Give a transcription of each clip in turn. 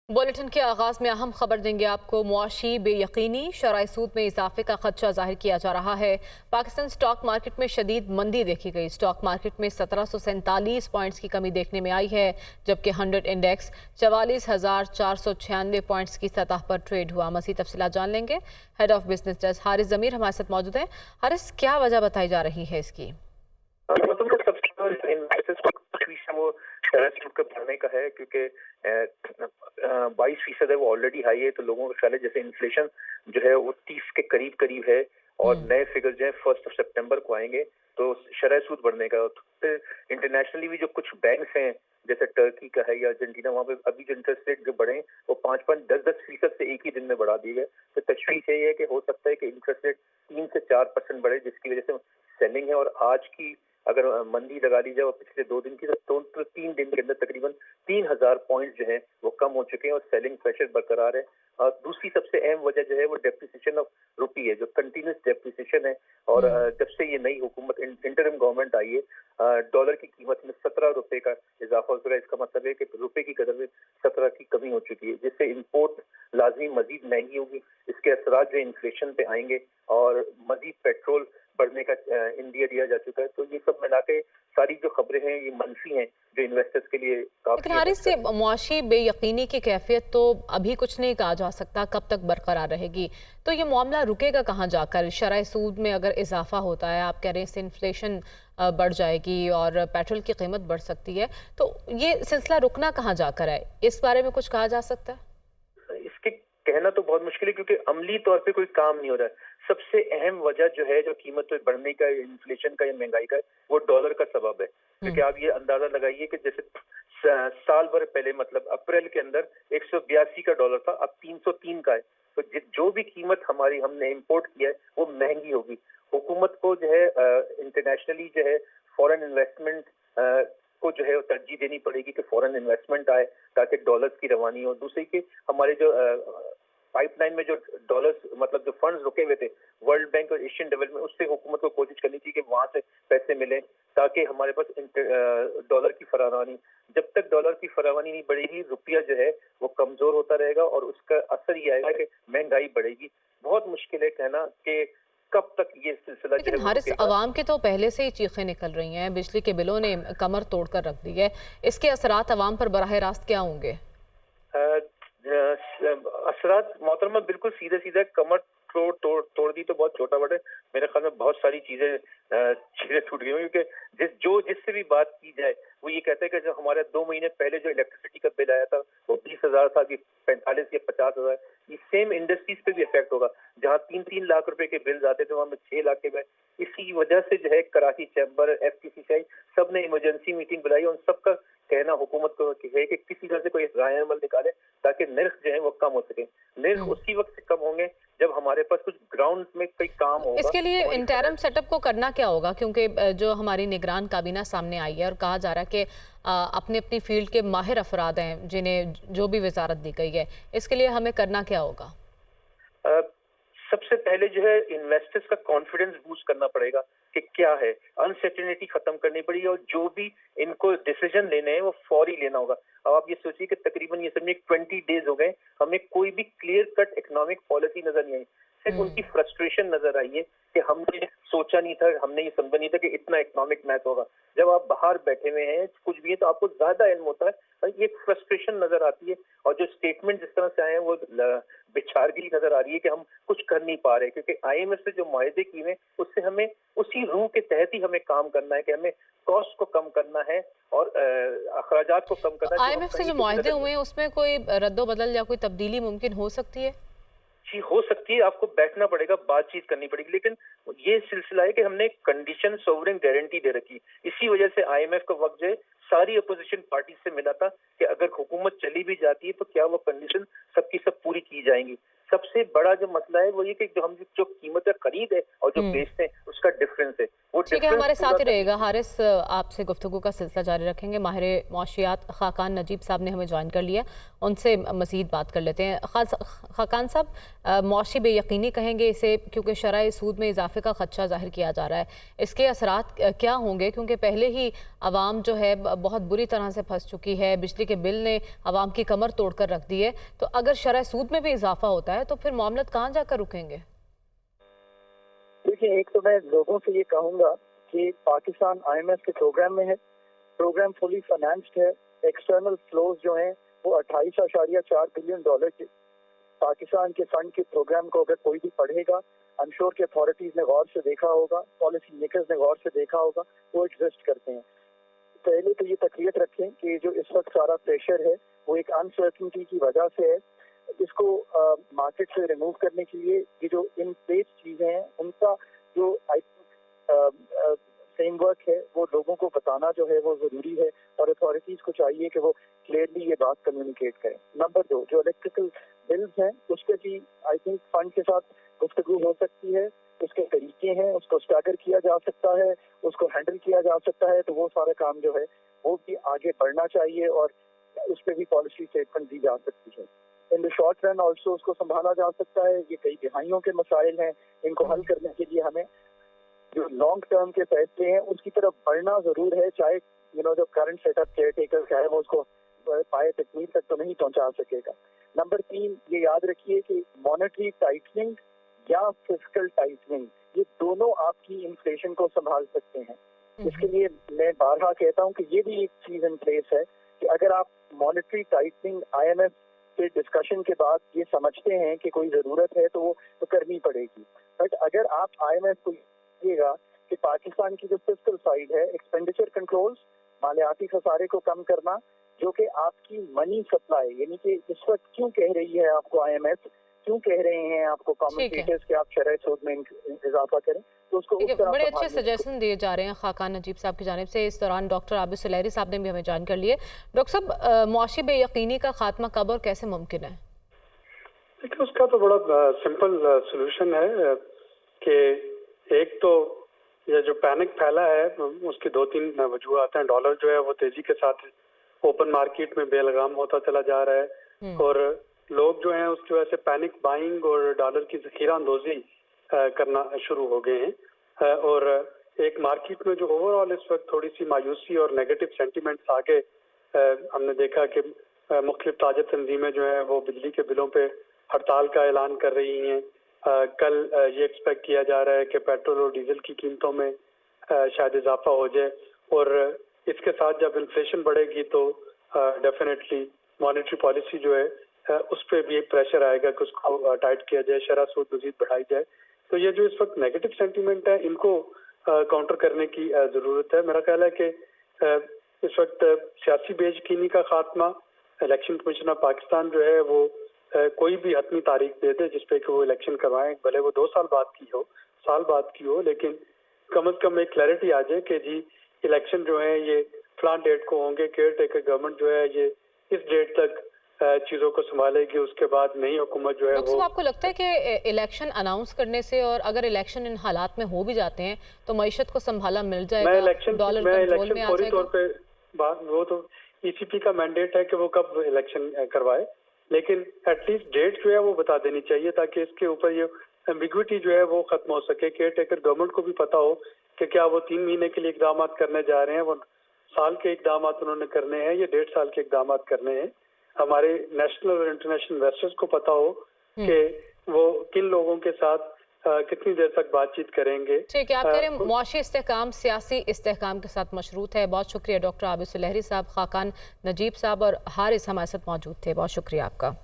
Bulletin के आगाज में अहम खबर देंगे आपको। मुआशी बेयकीनी शरह सूद में इजाफे का खदशा जाहिर किया जा रहा है। पाकिस्तान स्टॉक मार्केट में शदीद मंदी देखी गई। स्टॉक मार्केट में 1747 पॉइंट्स की कमी देखने में आई है, जबकि 100 इंडेक्स 44,496 पॉइंट्स की सतह पर ट्रेड हुआ। मज़ीद तफसीलात जान लेंगे। Head of business desk Haris Zameer हमारे साथ मौजूद हैं। हारिस, क्या वजह बताई जा रही है इसकी? वो शरह सूद का बढ़ने का है, क्योंकि 22% है, वो ऑलरेडी हाई है। तो लोगों का ख्याल है जैसे इन्फ्लेशन जो है वो 30 के करीब करीब है और नए फिगर जो है 1 सितंबर को आएंगे, तो शरह सूद बढ़ने का। फिर इंटरनेशनली भी जो कुछ बैंक्स हैं जैसे टर्की का है या अर्जेंटीना, वहाँ पे अभी जो इंटरेस्ट रेट जो बढ़े वो 5-5, 10-10% से एक ही दिन में बढ़ा दिए गए। तो तशवीश यही है कि हो सकता है कि इंटरेस्ट रेट 3 से 4% बढ़े, जिसकी वजह से सेलिंग है। और आज की अगर मंदी लगा ली जाए और पिछले 2 दिन की, तो 3 दिन के अंदर तकरीबन 3,000 पॉइंट जो है वो कम हो चुके हैं और सेलिंग प्रेशर बरकरार है। और दूसरी सबसे अहम वजह जो है वो डेप्रिसिएशन ऑफ रुपी है, जो कंटिन्यूस डेप्रिसिएशन है। और जब से ये नई हुकूमत इंटरिम गवर्नमेंट आई है, डॉलर की कीमत में 17 रुपए का इजाफा हो चुका है। इसका मतलब है कि रुपए की कदर में 17 की कमी हो चुकी है, जिससे इम्पोर्ट लाजमी मजीद महंगी होगी। इसके असरात जो इन्फ्लेशन पे आएंगे और मजीद पेट्रोल बढ़ने का इंडिया दिया जा चुका है। तो ये सब मिला के सारी जो खबरें हैं ये मनफी हैं, जो इन्वेस्टर्स के लिए लेकिन काफी। हारिस, से मुआशी बेयकीनी की कैफियत तो अभी कुछ नहीं कहा जा सकता कब तक बरकरार रहेगी। तो ये मामला रुकेगा कहाँ जाकर? शरह सूद में अगर इजाफा होता है, आप कह रहे हैं इससे इन्फ्लेशन बढ़ जाएगी और पेट्रोल की कीमत बढ़ सकती है, तो ये सिलसिला रुकना कहाँ जाकर है? इस बारे में कुछ कहा जा सकता है? इसके कहना तो बहुत मुश्किल है, क्योंकि अमली तौर पे कोई काम नहीं हो रहा है। सबसे अहम वजह जो है, जो कीमत बढ़ने का, इन्फ्लेशन का या महंगाई का, वो डॉलर का सबब है। क्योंकि आप ये अंदाजा लगाइए कि जैसे साल भर पहले, मतलब अप्रैल के अंदर 182 का डॉलर था, अब 303 का है। तो जो भी कीमत हमारी हमने इम्पोर्ट किया है वो महंगी होगी। हुकूमत को जो है इंटरनेशनली जो है फॉरेन इन्वेस्टमेंट को जो है तरजीह देनी पड़ेगी कि फॉरेन इन्वेस्टमेंट आए, ताकि डॉलर्स की रवानी हो। दूसरी कि हमारे जो पाइपलाइन में जो डॉलर्स, मतलब जो फंड्स रुके हुए थे वर्ल्ड बैंक और एशियन डेवलपमेंट, उससे हुकूमत को कोशिश करनी चाहिए कि वहां से पैसे मिले, ताकि हमारे पास डॉलर की फरावानी। जब तक डॉलर की फरावानी नहीं बढ़ेगी, रुपया जो है वो कमजोर होता रहेगा और उसका असर ये आएगा कि महंगाई बढ़ेगी। बहुत मुश्किल है कहना कि कब तक ये सिलसिला जो लेकिन है वो हारिस, रुकेगा। अवाम के तो पहले से ही चीखें निकल रही हैं, बिजली के बिलों ने कमर तोड़कर रख दी है। इसके असरात अवाम पर बराह रास्त क्या होंगे? असरात मोहतरमा बिल्कुल सीधे सीधे, कमर तोड़ दी तो बहुत छोटा वर्ड है। मेरे ख्याल में बहुत सारी चीजें छूट गई, क्योंकि जिससे भी बात की जाए वो ये कहते हैं कि जो हमारे 2 महीने पहले जो इलेक्ट्रिसिटी का बिल आया था वो 20,000 था, कि 45 या 50,000। ये सेम इंडस्ट्रीज पे भी इफेक्ट होगा। जहाँ 3-3 लाख रुपए के बिल्स आते थे, वहां में 6 लाख के बिल। इसी वजह से जो है कराची चैम्बर, FTCCI सब ने इमरजेंसी मीटिंग बुलाई और सबका कहना हुकूमत को है कि किसी तरह से कोई राय अमल निकाले, ताकि निर्ख जो है वो कम हो सके। निर्ख उसी वक्त से कम होंगे जब हमारे पास कुछ ग्राउंड में कोई काम होगा। इसके लिए इंटरम सेटअप को करना क्या होगा? क्योंकि जो हमारी निगरान काबीना सामने आई है और कहा जा रहा है कि अपनी अपनी फील्ड के माहिर अफराद हैं जिन्हें जो भी वजारत दी गई है, इसके लिए हमें करना क्या होगा? अ, सबसे पहले जो है इन्वेस्टर्स का कॉन्फिडेंस बूस्ट करना पड़ेगा कि क्या है, अनसर्टेनिटी खत्म करनी पड़ेगी और जो भी इनको डिसीजन लेने हैं वो फौरी लेना होगा। अब आप ये सोचिए कि तकरीबन ये समझिए 20 डेज हो गए, हमें कोई भी क्लियर कट इकोनॉमिक पॉलिसी नजर नहीं आई। सिर्फ उनकी फ्रस्ट्रेशन नजर आई है कि हमने सोचा नहीं था, हमने ये समझा नहीं था कि इतना इकोनॉमिक मैथ होगा। जब आप बाहर बैठे हुए हैं कुछ भी है तो आपको ज्यादा इल्म होता है, ये फ्रस्ट्रेशन नजर आती है। और जो स्टेटमेंट जिस तरह से आए हैं वो बिछारगी नजर आ रही है कि हम कुछ कर नहीं पा रहे, क्योंकि IMF से जो मुआहदे किए हुए उससे हमें उसी रूह के तहत ही हमें काम करना है कि हमें कॉस्ट को कम करना है और अखराजात को कम करना है। IMF से जो मुआहदे हुए हैं उसमें कोई रद्दो-बदल या कोई तब्दीली मुमकिन हो सकती है? जी हो सकती है, आपको बैठना पड़ेगा, बातचीत करनी पड़ेगी। लेकिन ये सिलसिला है कि हमने कंडीशन सोवरेन गारंटी दे रखी। इसी वजह से IMF का वक्त जो है सारी अपोजिशन पार्टी से मिला था कि अगर हुकूमत चली भी जाती है तो क्या वो कंडीशन सबकी सब पूरी की जाएंगी। सबसे बड़ा जो मसला है वो ये कि जो कीमत खरीद है और जो बेचते हैं उसका डिफरेंस है, वो ठीक है, हमारे साथ ही रहेगा हारिस। आपसे गुफ्तगू का सिलसिला जारी रखेंगे। माहिर मौशियात खाकान नजीब साहब ने हमें ज्वाइन कर लिया, उनसे मज़ीद बात कर लेते हैं। खाकान साहब, मौशी बेयकीनी कहेंगे इसे, क्योंकि शरह सूद में इजाफे का खदशा ज़ाहिर किया जा रहा है। इसके असरात क्या होंगे, क्योंकि पहले ही आवाम जो है बहुत बुरी तरह से फंस चुकी है, बिजली के बिल ने आवाम की कमर तोड़ कर रख दी है। तो अगर शरह सूद में भी इजाफा होता है तो फिर मामलत कहाँ जाकर रुकेंगे? देखिए, एक तो मैं लोगों से ये कहूँगा कि पाकिस्तान IMF के प्रोग्राम में है, प्रोग्राम फुली फाइनेंस्ड है। एक्सटर्नल फ्लोज जो हैं वो 28.4 बिलियन डॉलर के पाकिस्तान के फंड के प्रोग्राम को अगर कोई भी पढ़ेगा, आई एम श्योर कि अथॉरिटीज ने गौर से देखा होगा, पॉलिसी मेकर्स ने गौर से देखा होगा, वो एग्जिस्ट करते हैं। पहले तो ये तकरीर रखें कि जो इस वक्त सारा प्रेशर है वो एक अनसर्टनिटी की वजह से है। इसको मार्केट से रिमूव करने के लिए ये जो इन प्लेस चीजें हैं उनका जो आई थिंक फ्रेमवर्क है वो लोगों को बताना जो है वो जरूरी है, और अथॉरिटीज को चाहिए कि वो क्लियरली ये बात कम्युनिकेट करें। नंबर 2, जो इलेक्ट्रिकल बिल्स हैं उस पर भी आई थिंक फंड के साथ गुफ्तगू हो सकती है, उसके तरीके हैं, उसको स्टैगर किया जा सकता है, उसको हैंडल किया जा सकता है। तो वो सारा काम जो है वो भी आगे बढ़ना चाहिए और उस पर भी पॉलिसी स्टेटमेंट दी जा सकती है। In the short run also उसको संभाला जा सकता है। ये कई दिहाइयों के मसाइल हैं, इनको हल करने के लिए हमें जो लॉन्ग टर्म के फैसले हैं उसकी तरफ बढ़ना जरूर है, चाहे जो करंट सेटअप केयर टेकर का है वो उसको पाए तकमील तक तो नहीं पहुंचा सकेगा। नंबर 3, ये याद रखिए कि मॉनेटरी टाइटनिंग या फिस्कल टाइटनिंग ये दोनों आपकी इन्फ्लेशन को संभाल सकते हैं। इसके लिए मैं बारहा कहता हूं कि ये भी एक चीज इन प्लेस है कि अगर आप मॉनेटरी टाइटनिंग IMF के डिस्कशन के बाद ये समझते हैं कि कोई जरूरत है तो वो तो करनी पड़ेगी। बट अगर आप IMF को देखिएगा कि पाकिस्तान की जो फिस्कल साइड है, एक्सपेंडिचर कंट्रोल्स, मालियाती खसारे को कम करना, जो कि आपकी मनी सप्लाई, यानी कि इस वक्त क्यों कह रही है आपको IMF, क्यों कह रहे हैं आपको कमेंटेटर्स कि आप शरह सूद में इजाफा करें, तो उसको उस तरह बड़े अच्छे सजेशन दिए जा रहे हैं खाकान नजीब साहब की जानिब से। इस दौरान डॉक्टर आबिद सुलहरी साहब ने भी हमें ज्वाइन कर लिए। डॉक्टर साहब, मौशी बेयकीनी का खात्मा कब और कैसे मुमकिन है? देखिए, उसका तो बड़ा सिंपल सोल्यूशन है कि एक तो ये जो पैनिक फैला है उसकी 2-3 वजूहत हैं। डॉलर जो है वो तेजी के साथ ओपन मार्केट में बेलगाम होता चला जा रहा है और लोग जो हैं उसकी वजह से पैनिक बाइंग और डॉलर की जखीरा अंदोजी करना शुरू हो गए हैं और एक मार्केट में जो ओवरऑल इस वक्त थोड़ी सी मायूसी और नेगेटिव सेंटिमेंट्स आगे हमने देखा कि मुख्तलिफ ताजर तंजीमें जो है वो बिजली के बिलों पे हड़ताल का ऐलान कर रही हैं। कल ये एक्सपेक्ट किया जा रहा है कि पेट्रोल और डीजल की कीमतों में शायद इजाफा हो जाए और इसके साथ जब इन्फ्लेशन बढ़ेगी तो डेफिनेटली मॉनेटरी पॉलिसी जो है उस पर भी एक प्रेशर आएगा कि उसको टाइट किया जाए, शरह सूद मजीद बढ़ाई जाए। तो ये जो इस वक्त नेगेटिव सेंटीमेंट है इनको काउंटर करने की ज़रूरत है। मेरा ख्याल है कि इस वक्त सियासी बेयकीनी का खात्मा, इलेक्शन कमीशन ऑफ पाकिस्तान जो है वो कोई भी हतमी तारीख दे दे जिस पे कि वो इलेक्शन करवाएं, भले वो 2 साल बाद की हो, साल बाद की हो, लेकिन कम से कम एक क्लैरिटी आ जाए कि जी इलेक्शन जो है ये फलां डेट को होंगे, केयर टेकर गवर्नमेंट जो है ये इस डेट तक चीज़ों को संभालेगी, उसके बाद नई हुकूमत जो है वो। आपको लगता है कि इलेक्शन अनाउंस करने से और अगर इलेक्शन इन हालात में हो भी जाते हैं तो मईशत को संभाला मिल जाएगा? मैं इलेक्शन फौरी तौर पे वो तो ECP का मैंडेट है कि वो कब इलेक्शन करवाए, लेकिन एटलीस्ट डेट जो है वो बता देनी चाहिए ताकि इसके ऊपर ये एम्बिग्विटी जो है वो खत्म हो सके। केयर टेकर गवर्नमेंट को भी पता हो कि क्या वो 3 महीने के लिए इकदाम करने जा रहे हैं, वो साल के इकदाम उन्होंने करने हैं, ये 1.5 साल के इकदाम करने हैं। हमारे नेशनल और इंटरनेशनल इन्वेस्टर्स को पता हो कि वो किन लोगों के साथ कितनी देर तक बातचीत करेंगे। ठीक है, आप कह रहे हैं मुआशी इस्तेहकाम सियासी इस्तेहकाम के साथ मशरूत है। बहुत शुक्रिया डॉक्टर आबिद सुलहरी साहब, खाकान नजीब साहब और हारिस हमारे साथ मौजूद थे। बहुत शुक्रिया आपका।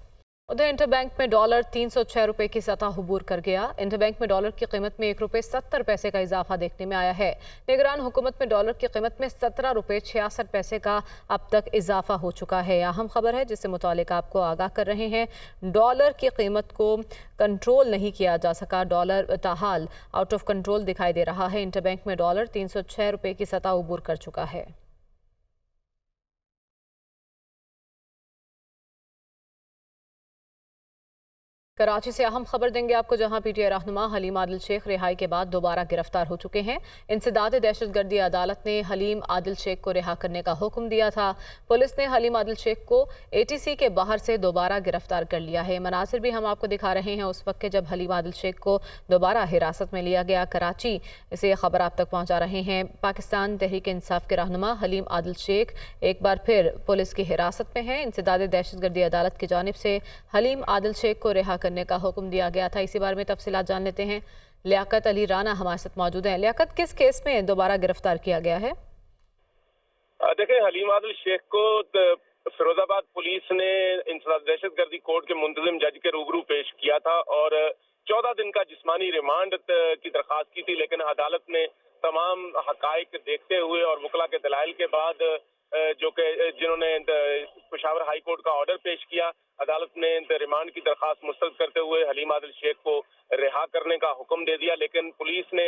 उधर इंटरबैंक में डॉलर 306 रुपए की सतह अबूर कर गया। इंटरबैंक में डॉलर की कीमत में 1 रुपये 70 पैसे का इजाफा देखने में आया है। निगरान हुकूमत में डॉलर की कीमत में 17 रुपये 66 पैसे का अब तक इजाफा हो चुका है। अहम खबर है जिससे मुतालिक आपको आगाह कर रहे हैं। डॉलर की कीमत को कंट्रोल नहीं किया जा सका, डॉलर ताहाल आउट ऑफ कंट्रोल दिखाई दे रहा है। इंटरबैंक में डॉलर 306 रुपये की सतह अबूर कर चुका है। कराची से अहम खबर देंगे आपको, जहां पीटीआई रहनुमा हलीम आदिल शेख रिहाई के बाद दोबारा गिरफ्तार हो चुके हैं। इंसदाद दहशतगर्दी अदालत ने हलीम आदिल शेख को रिहा करने का हुक्म दिया था। पुलिस ने हलीम आदिल शेख को एटीसी के बाहर से दोबारा गिरफ्तार कर लिया है। मनासिर भी हम आपको दिखा रहे हैं उस वक्त के जब हलीम आदिल शेख को दोबारा हिरासत में लिया गया कराची से। खबर आप तक पहुँचा रहे हैं। पाकिस्तान तहरीक इंसाफ के रहनुमा हलीम आदिल शेख एक बार फिर पुलिस की हिरासत में है। इंसदाद दहशतगर्दी अदालत की जानिब से हलीम आदिल शेख को रिहा करने का हुक्म दिया गया था। इसी बारे में तफसीलात जान लेते हैं। लियाकत अली राना हमारे साथ मौजूद हैं। लियाकत, किस केस में दोबारा गिरफ्तार किया गया है? देखें, हलीम आदिल शेख को फिरोजाबाद पुलिस ने इंसदाद दहशतगर्दी कोर्ट के मुंतजिम जज के रूबरू पेश किया था और 14 दिन का जिस्मानी रिमांड की दरख्वास्त की थी, लेकिन अदालत ने तमाम हकाइक देखते हुए और वकला के दलाइल के बाद जिन्होंने पेशावर हाई कोर्ट का ऑर्डर पेश किया, अदालत ने रिमांड की दरख्वास्त मुस्तरद करते हुए हलीम आदिल शेख को रिहा करने का हुक्म दे दिया। लेकिन पुलिस ने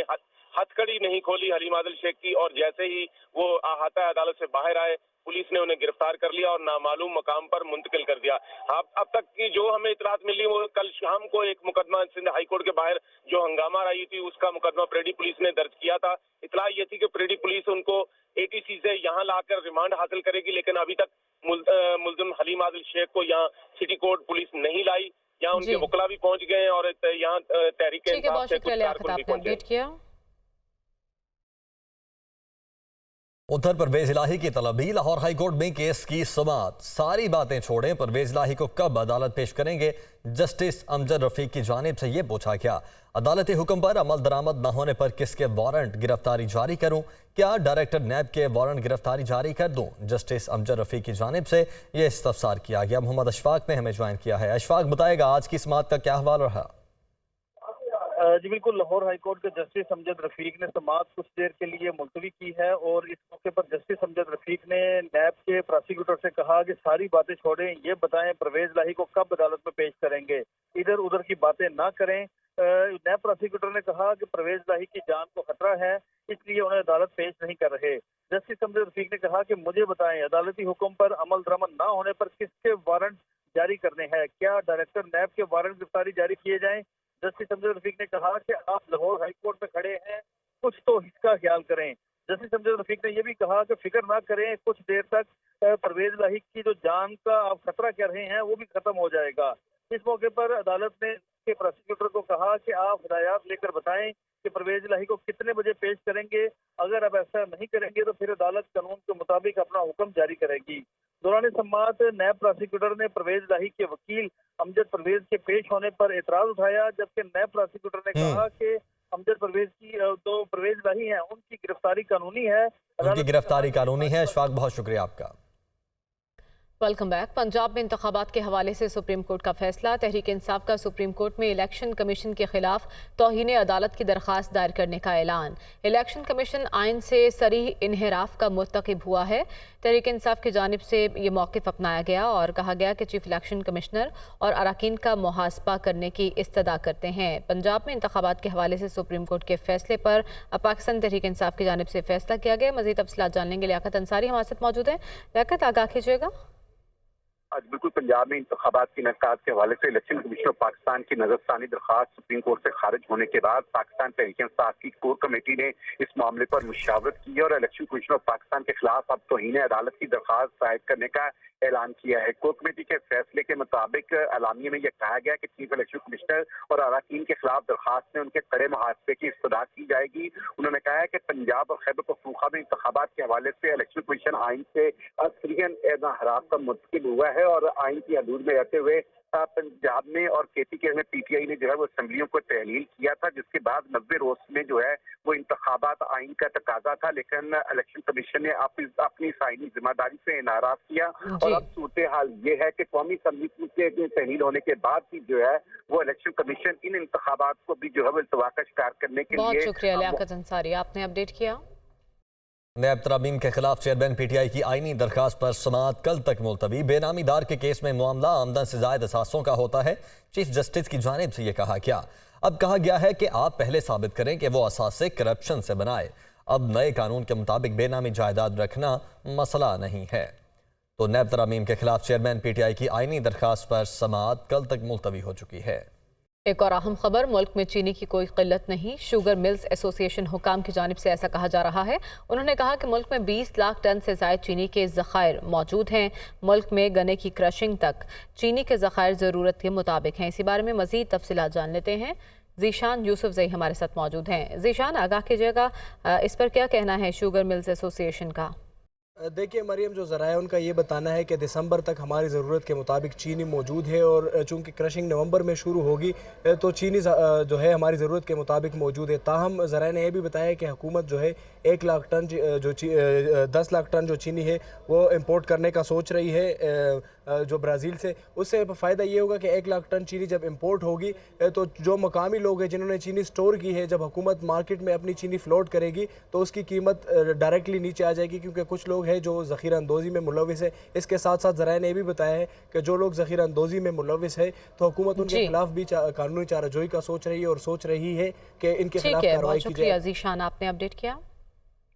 हथकड़ी नहीं खोली हलीम आदिल शेख की, और जैसे ही वो अहाता अदालत से बाहर आए, पुलिस ने उन्हें गिरफ्तार कर लिया और नामालूम मकाम पर मुंतकिल कर दिया। अब तक की जो हमें इतलात मिली, वो कल शाम को एक मुकदमा सिंध हाई कोर्ट के बाहर जो हंगामा आई थी, उसका मुकदमा परेडी पुलिस ने दर्ज किया था। इतला ये थी कि परेडी पुलिस उनको एटीसी से यहाँ लाकर रिमांड हासिल करेगी, लेकिन अभी तक मुल्जिम हलीम आदिल शेख को यहाँ सिटी कोर्ट पुलिस नहीं लाई। यहाँ उनके वकला भी पहुंच गए और यहाँ तहरीक इंसाफ से कुछ कारकुन भी पहुंचे। उधर परवेज इलाही की तलबी, लाहौर हाई कोर्ट में केस की समाअत। सारी बातें छोड़ें, परवेज इलाही को कब अदालत पेश करेंगे? जस्टिस अमजद रफीक की जानिब से ये पूछा गया। अदालती हुक्म पर अमल दरामद न होने पर किसके वारंट गिरफ्तारी जारी करूं? क्या डायरेक्टर नैब के वारंट गिरफ्तारी जारी कर दूं? जस्टिस अमजद रफीक की जानिब से यह इस्तफसार किया गया। मोहम्मद अशफाक ने हमें ज्वाइन किया है। अशफाक, बताएगा आज की समाअत का क्या हवाल रहा? जी बिल्कुल, लाहौर हाई कोर्ट के जस्टिस अमजद रफीक ने समाअत कुछ देर के लिए मुलतवी की है और इस मौके पर जस्टिस अमजद रफीक ने नैब के प्रोसिक्यूटर से कहा कि सारी बातें छोड़ें, ये बताएं परवेज इलाही को कब अदालत में पेश करेंगे, इधर उधर की बातें ना करें। नैब प्रोसिक्यूटर ने कहा कि परवेज इलाही की जान को खतरा है, इसलिए उन्हें अदालत पेश नहीं कर रहे। जस्टिस अमजद रफीक ने कहा कि मुझे बताएं, अदालती हुक्म पर अमल दरामद ना होने पर किसके वारंट जारी करने हैं? क्या डायरेक्टर नैब के वारंट गिरफ्तारी जारी किए जाएं? जस्टिस अमजद रफीक ने कहा कि आप लाहौर हाई कोर्ट में खड़े हैं, कुछ तो इसका ख्याल करें। जस्टिस अमजद रफीक ने यह भी कहा कि फिक्र ना करें, कुछ देर तक परवेज इलाही की जो जान का आप खतरा कर रहे हैं वो भी खत्म हो जाएगा। इस मौके पर अदालत ने के प्रोसिक्यूटर को कहा कि आप हिदायत लेकर बताएं कि परवेज इलाही को कितने बजे पेश करेंगे। अगर आप ऐसा नहीं करेंगे तो फिर अदालत कानून के मुताबिक अपना हुक्म जारी करेगी। दौरान समाअत नैब प्रोसिक्यूटर ने परवेज इलाही के वकील अमजद परवेज के पेश होने पर एतराज उठाया, जबकि नैब प्रोसिक्यूटर ने कहा कि अमजद परवेज की जो परवेज इलाही हैं उनकी गिरफ्तारी कानूनी है। उनकी गिरफ्तारी कानूनी है। अशफाक, बहुत शुक्रिया आपका। Welcome back. पंजाब में इंतखाबात के हवाले से सुप्रीम कोर्ट का फैसला। तहरीक इंसाफ का सुप्रीम कोर्ट में इलेक्शन कमीशन के खिलाफ तौहीन अदालत की दरख्वास्त दायर करने का ऐलान। इलेक्शन कमीशन आइन से सरीह इन्हिराफ का मुर्तकिब हुआ है। तहरीक इंसाफ की जानिब से ये मौक़िफ़ अपनाया गया और कहा गया कि चीफ इलेक्शन कमिश्नर और अराकीन का मुहासबा करने की इस्तदा करते हैं। पंजाब में इंतखाबात के हवाले से सुप्रीम कोर्ट के फैसले पर पाकिस्तान तहरीक इंसाफ की जानिब से फैसला किया गया। मज़ीद तफसीलात जान लेंगे। लियाकत अंसारी हमारे साथ मौजूद है। लियाकत, आगाह कीजिएगा। आज बिल्कुल पंजाब में इंतखाबात की नकात के हवाले से इलेक्शन कमीशन ऑफ पाकिस्तान की नजरसानी दरख्वास्त सुप्रीम कोर्ट से खारिज होने के बाद पाकिस्तान तहरीक इंसाफ की कोर कमेटी ने इस मामले पर मुशावरत की और इलेक्शन कमीशन ऑफ पाकिस्तान के खिलाफ अब तौहीन अदालत की दरख्वास्त दायर करने का ऐलान किया है। कोर कमेटी के फैसले के मुताबिक एलानिया में यह कहा गया कि चीफ इलेक्शन कमिश्नर और अराकीन के खिलाफ दरख्वास्त में उनके कड़े मुहासबे की इस्तदा की जाएगी। उन्होंने कहा है कि पंजाब और खैबर पख्तूनख्वा में इंतखाबात के हवाले से इलेक्शन कमीशन आइन से असरियन एनाहराफ का मुंतकिब हुआ है और आइन की हदूद में रहते हुए पंजाब में और KPK में PTI ने जो है वो असम्बलियों को तहलील किया था, जिसके बाद 90 रोज में जो है वो इंतखाबात आइन का तकाजा था, लेकिन इलेक्शन कमीशन ने अपनी आइनी जिम्मेदारी से नाराज किया और अब सूरत हाल ये है कि कौमी असम्बली के तहलील होने के बाद भी जो है वो इलेक्शन कमीशन इन इंतखाबात को भी जो है वो इल्तवा का शिकार करने के लिए। बहुत शुक्रिया लियाकत अंसारी, आपने अपडेट किया। नैब तरामीम के खिलाफ चेयरमैन PTI की आईनी दरखास्त पर समाअत कल तक मुलतवी। बेनामी दार के केस में मामला आमदन से जायद असासों का होता है। चीफ जस्टिस की जानिब से यह कहा गया। अब कहा गया है कि आप पहले साबित करें कि वो असासे करप्शन से बनाए। अब नए कानून के मुताबिक बेनामी जायदाद रखना मसला नहीं है। तो नैब तरामीम के खिलाफ चेयरमैन PTI की आईनी दरखास्त पर समाअत कल तक मुलतवी हो चुकी है। एक और अहम खबर, मुल्क में चीनी की कोई किल्लत नहीं। शुगर मिल्स एसोसिएशन हुकाम की जानिब से ऐसा कहा जा रहा है। उन्होंने कहा कि मुल्क में 20 लाख टन से ज़ायद चीनी के ज़खायर मौजूद हैं। मुल्क में गन्ने की क्रशिंग तक चीनी के ज़खायर ज़रूरत के मुताबिक हैं। इसी बारे में मज़ीद तफसीलात जान लेते हैं। ज़ीशान यूसुफजई हमारे साथ मौजूद हैं। ज़ीशान, आगाह कीजिएगा, इस पर क्या कहना है शुगर मिल्स एसोसिएशन का? देखिए मरियम, जो ज़रा है उनका ये बताना है कि दिसंबर तक हमारी ज़रूरत के मुताबिक चीनी मौजूद है और चूँकि क्रशिंग नवंबर में शुरू होगी तो चीनी जो है हमारी ज़रूरत के मुताबिक मौजूद है। ताहम ज़रा ने यह भी बताया कि हुकूमत जो है 1 लाख टन 10 लाख टन जो चीनी है वो इंपोर्ट करने का सोच रही है जो ब्राज़ील से। उससे फ़ायदा ये होगा कि 1 लाख टन चीनी जब इंपोर्ट होगी तो जो मकामी लोग हैं जिन्होंने चीनी स्टोर की है, जब हुकूमत मार्केट में अपनी चीनी फ्लोट करेगी तो उसकी कीमत डायरेक्टली नीचे आ जाएगी, क्योंकि कुछ लोग हैं जो ज़ख़ीरा अंदोज़ी में मुलविस है। इसके साथ साथ ज़रा ने भी बताया है कि जो लोग ज़ख़ीरा अंदोज़ी में मुलविस है तो हुकूमत उनके खिलाफ भी कानूनी चाराजोई का सोच रही है और सोच रही है कि इनके खिलाफ कार्रवाई की जाए। शुक्रिया ज़ीशान, आपने अपडेट किया।